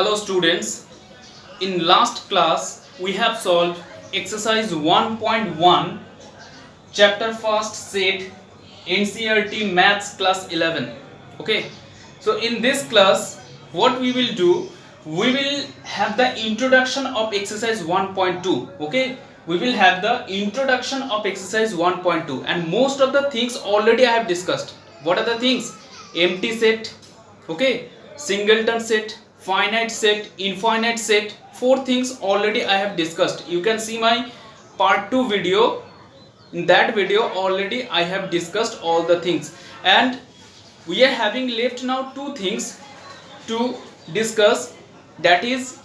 Hello students, in last class we have solved exercise 1.1 chapter first set NCERT maths class 11. Okay, so in this class what we will do, we will have the introduction of exercise 1.2. Okay, we will have the introduction of exercise 1.2 and most of the things already I have discussed. What are the things? Empty set, okay, singleton set, finite set, infinite set. Four things already I have discussed. You can see my part 2 video. In that video already I have discussed all the things, and we are having left now two things to discuss, that is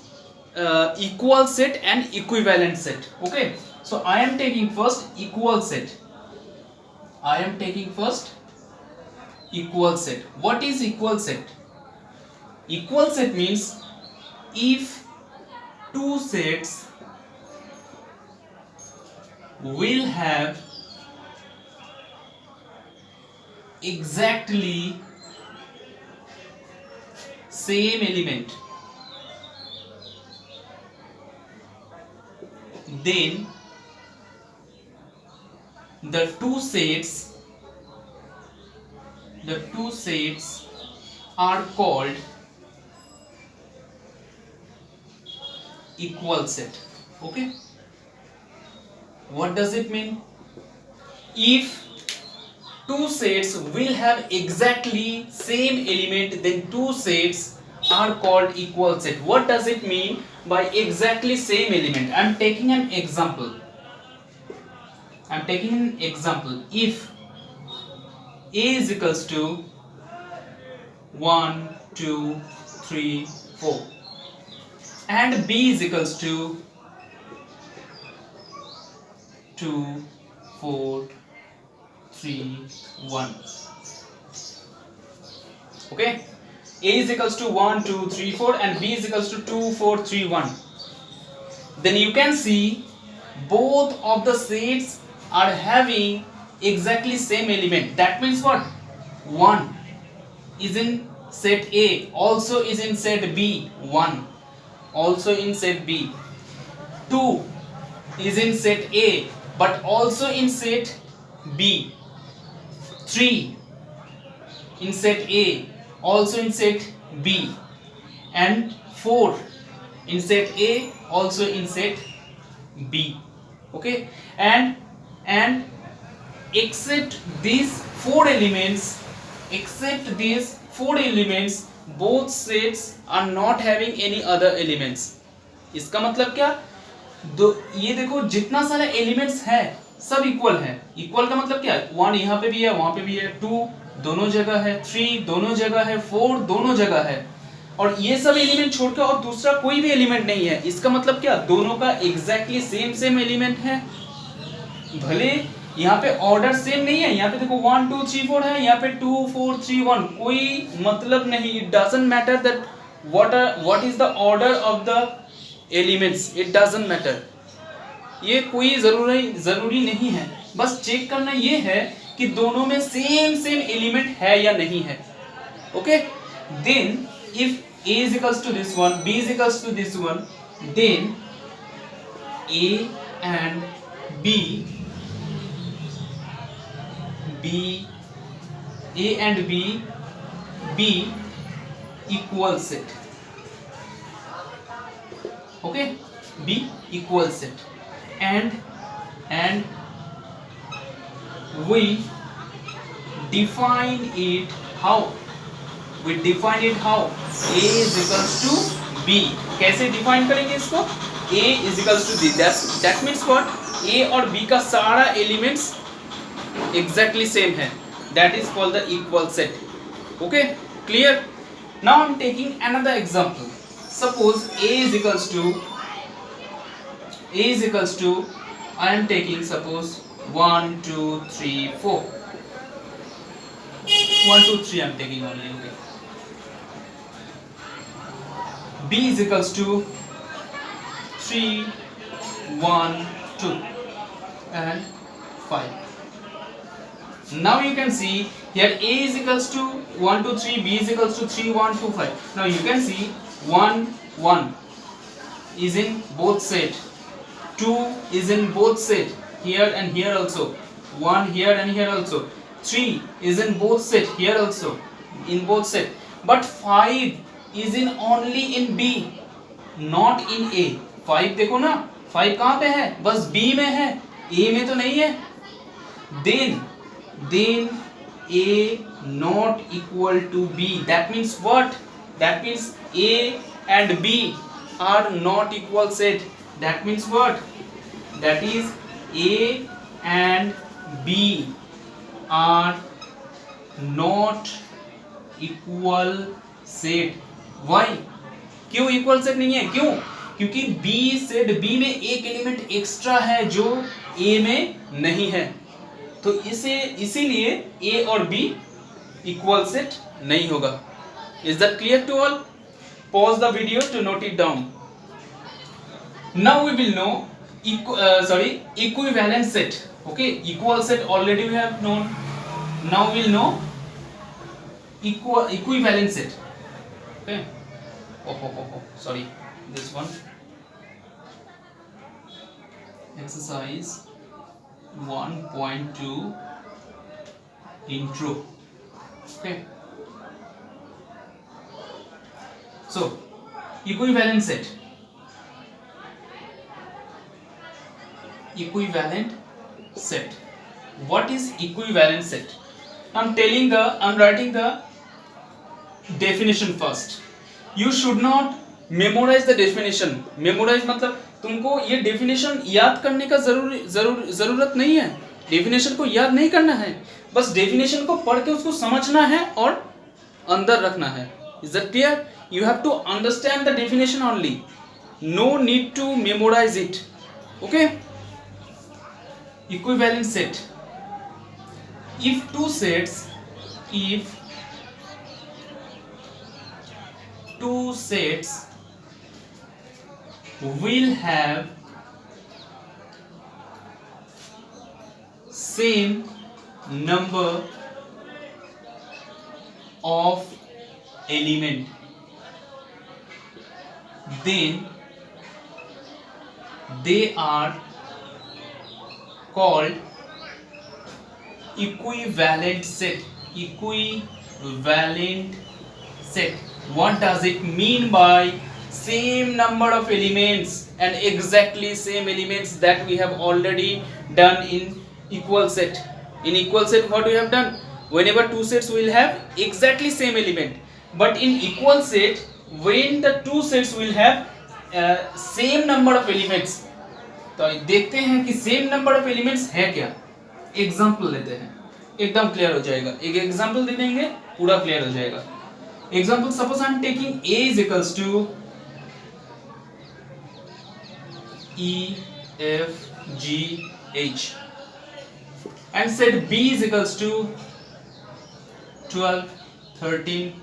equal set and equivalent set. Okay, so I am taking first equal set. I am taking first equal set. What is equal set? Equal set means if two sets will have exactly same element, then the two sets are called equal set. Okay, what does it mean? If two sets will have exactly same element, then two sets are called equal set. What does it mean by exactly same element? I am taking an example. If A is equals to 1 2 3 4 and B is equals to 2 4 3 1. Okay, A is equals to 1 2 3 4 and B is equals to 2 4 3 1. Then you can see both of the sets are having exactly same element. That means what? 1 is in set A, also is in set B. 1 also in set B. 2 is in set A but also in set B. 3 in set A, also in set B, and 4 in set A, also in set B. Okay, and except these four elements, both sets are not having any other elements. इसका मतलब क्या? दो ये देखो जितना सारा elements है सब इक्वल है. इक्वल का मतलब क्या है? 1 यहाँ पे भी है, वहां पे भी है, 2 दोनों जगह है, 3 दोनों जगह है, 4 दोनों जगह है, और ये सब एलिमेंट छोड़कर और दूसरा कोई भी एलिमेंट नहीं है. इसका मतलब क्या? दोनों का एग्जैक्टली सेम एलिमेंट है. भले यहाँ पे ऑर्डर सेम नहीं है, यहाँ पे देखो 1 2 3 4 है, यहाँ पे 2 4 3 1, कोई मतलब नहीं. It doesn't matter that what is the order of the elements, it doesn't matter. ये कोई जरूरी नहीं है. बस चेक करना ये है कि दोनों में सेम एलिमेंट है या नहीं है. Okay, then if A is equals to this one, B is equals to this one, then A and B be equal set. Okay, be equal set, and we define it how? We define it how? A is equals to B. कैसे define करेंगे इसको? A is equals to B. That means what? A और B का सारा elements exactly same है. That is called the equal set. Okay, clear? Now I am taking another example. Suppose A is equals to I am taking suppose 1 2 3 4. 1 2 3 I am taking only. Okay. B is equals to 3 1 2 and 5. Now you can see here A is equals to 1 2 3, B is equals to 3 1 2 5. Now you can see 1 1 is in both set, 2 is in both set, here and here also, 1 here and here also, 3 is in both set, here also in both set, but 5 is in only in B, not in A. 5 देखो ना, 5 कहाँ पे है? बस B में है, A में तो नहीं है. Then A not equal to B. That means what? That means A and B are not equal set. That means what? That is A and B are not equal set. Why? क्यों equal set नहीं है? क्यों? क्योंकि B set B में एक element extra है जो A में नहीं है, तो इसीलिए A और B इक्वल सेट नहीं होगा. Is that clear to all? Pause the video to note it down. Now we will know equivalent set. Okay, equal set already we have known. Now we will know equivalent set. Okay. Sorry, this one. Exercise 1.2 intro. Okay. So, equivalent set. Equivalent set. What is equivalent set? I'm writing the definition first. You should not memorize the definition. Memorize मतलब तुमको ये definition याद करने का जरूरत नहीं है. Definition को याद नहीं करना है, बस definition को पढ़ के उसको समझना है और अंदर रखना है. Is that clear? You have to understand the definition only. No need to memorize it. Okay? Equivalent set. If two sets will have same number of element, then they are called equivalent set. Equivalent set. What does it mean by same number of elements and exactly same elements that we have already done in equal set? In equal set, what we have done? Whenever two sets will have exactly same element, but in equal set, when the two sets will have same number of elements. तो देखते हैं कि same number of elements है क्या. Example लेते हैं, एकदम clear हो जाएगा. एक एग्जांपल दे देंगे, पूरा क्लियर हो जाएगा. Example, suppose I am taking A is equals to E F G H and set B is equals to 12 13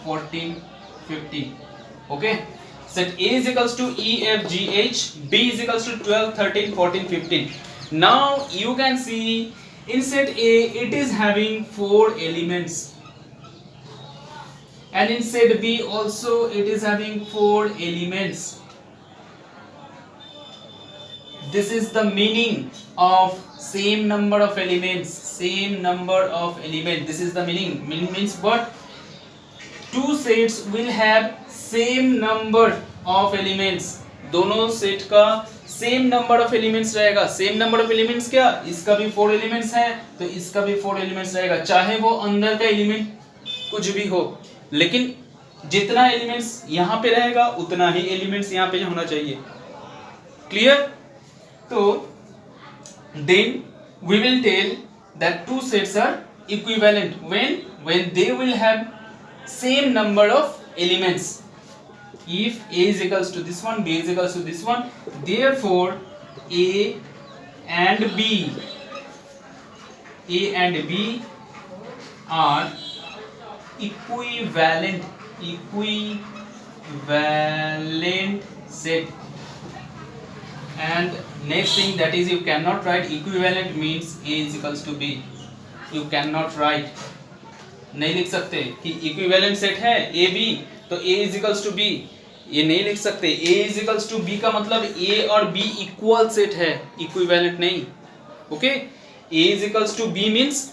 14 15. Okay, set A is equals to E F G H, B is equals to 12 13 14 15. Now you can see in set A it is having 4 elements, and in set B also it is having 4 elements. This is the meaning of same number of elements. Same number of elements. This is the meaning. Means what? Two sets will have same number of elements. दोनों set का same number of elements रहेगा. Same number of elements क्या? इसका भी 4 elements है तो इसका भी 4 एलिमेंट्स रहेगा, चाहे वो अंदर का एलिमेंट कुछ भी हो, लेकिन जितना एलिमेंट्स यहाँ पे रहेगा उतना ही एलिमेंट्स यहाँ पे होना चाहिए. क्लियर? तो then we will tell that two sets are equivalent when they will have same number of elements. If A is equals to this one, B is equals to this one, therefore A and B are equivalent set. And next thing, that is, you cannot write equivalent means A is equals to B. You cannot write, नहीं लिख सकते कि equivalent set है A B तो A is equals to B. ये नहीं लिख सकते। A is equals to B का मतलब A और B इक्वल सेट है, इक्विवेलेंट नहीं। Okay, A is equals to B means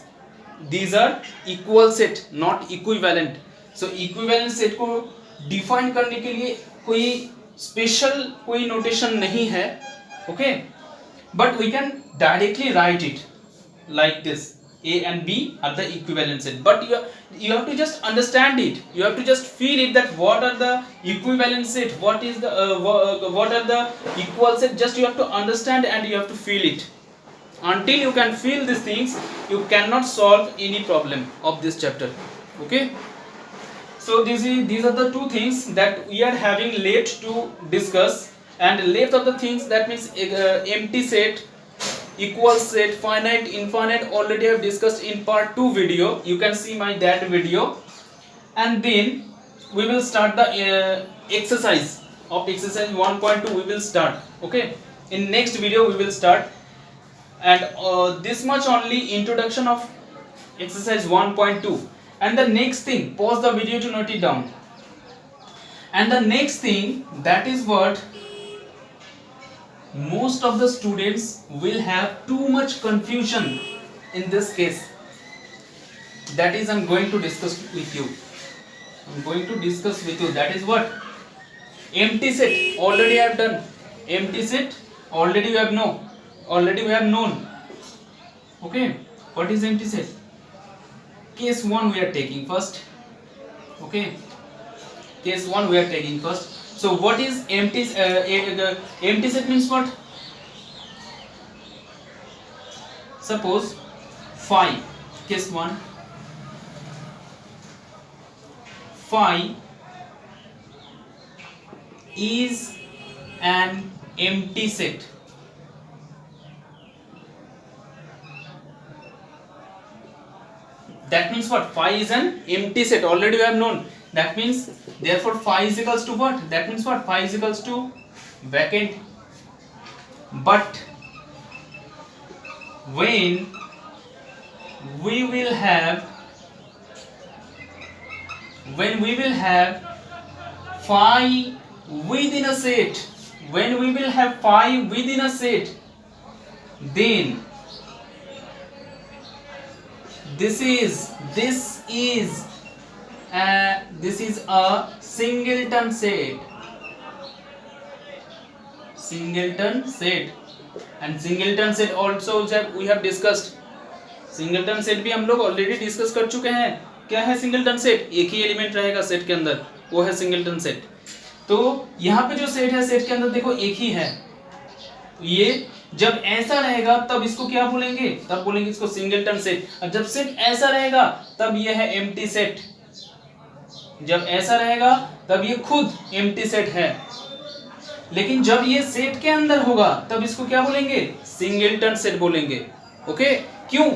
these are equal set, not equivalent. So equivalent set को डिफाइन करने के लिए कोई स्पेशल कोई नोटेशन नहीं है। Okay, but we can directly write it like this: A and B are the equivalent set, but you have to just understand it, you have to just feel it, that what are the equivalent set, what is the what are the equal set. Just you have to understand and you have to feel it. Until you can feel these things, you cannot solve any problem of this chapter. Okay, so these are the two things that we are having left to discuss, and left of the things, that means empty set, equal set, finite, infinite, already I have discussed in part 2 video. You can see my that video, and then we will start the exercise of exercise 1.2. we will start. Okay, in next video we will start, and this much only introduction of exercise 1.2. and the next thing, pause the video to note it down. And the next thing, that is what most of the students will have too much confusion in this case. That is I'm going to discuss with you. I'm going to discuss with you. That is what? Empty set. Already I have done. Empty set. Already we have known. Okay. What is empty set? Case 1 we are taking first. Okay. Case 1 we are taking first. So what is empty empty set means what? Suppose phi, case 1, phi is an empty set. That means what? Phi is an empty set. Already we have known. That means therefore phi is equals to what? That means what? Phi is equals to vacant. But when we will have phi within a set, then this is a singleton set. And singleton set also we have discussed. Singleton set भी हम लोग already discuss कर चुके हैं. क्या है singleton set? एक ही element रहेगा सेट के अंदर, वो है सिंगलटन सेट. तो यहाँ पे जो सेट है, सेट के अंदर देखो एक ही है. ये जब ऐसा रहेगा तब इसको क्या बोलेंगे? तब बोलेंगे इसको सिंगलटन सेट. और जब सेट ऐसा रहेगा तब ये है एम्प्टी सेट. जब ऐसा रहेगा तब ये खुद एम्प्टी सेट है. लेकिन जब ये सेट के अंदर होगा तब इसको क्या बोलेंगे? सिंगलटन सेट बोलेंगे. ओके, क्यों?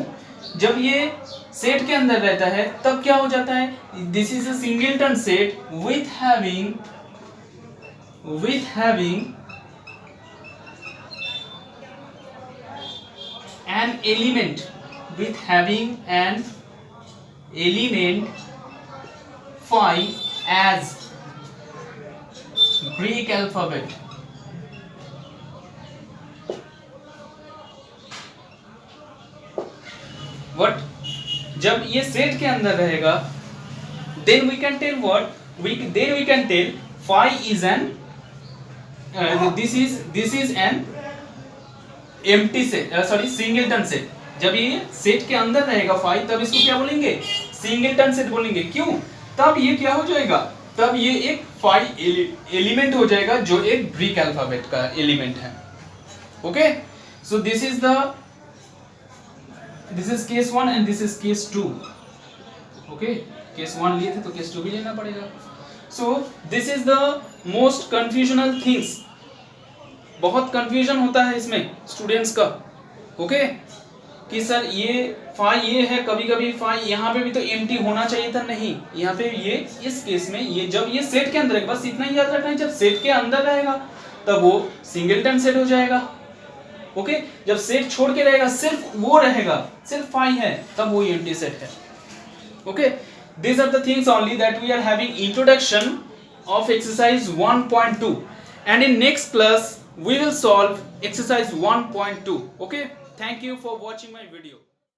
जब ये सेट के अंदर रहता है तब क्या हो जाता है? This is a singleton set with having an element, phi as Greek alphabet. What? जब ये सेट के अंदर रहेगा, then we can tell what? Then we can tell phi is an this is an empty set, singleton set. जब ये set के अंदर रहेगा phi, तब इसको क्या बोलेंगे? सिंगलटन सेट बोलेंगे. क्यों? तब ये क्या हो जाएगा? तब ये एक phi एलिमेंट हो जाएगा जो एक ग्रीक अल्फाबेट का एलिमेंट है. Okay, so this is case 1 and this is case 2. Okay, case 1 लिए थे तो केस 2 भी लेना पड़ेगा. So this is the most confusional things. बहुत कंफ्यूजन होता है इसमें स्टूडेंट्स का. ओके, कि सर ये फाई ये है, कभी कभी फाई यहाँ पे भी तो एम्प्टी होना चाहिए था. नहीं, यहाँ पे ये इस केस में ये जब ये सेट के अंदर है, बस इतना ही याद रखना है, जब सेट के अंदर रहेगा तब वो सिंगलटन सेट हो जाएगा. ओके, जब सेट छोड़ के रहेगा, सिर्फ वो रहेगा, सिर्फ फाई है, तब वो एम्प्टी सेट है. Okay, these are the things only that we are having introduction of exercise 1.2, and in next class we will solve exercise 1.2. Okay, thank you for watching my video.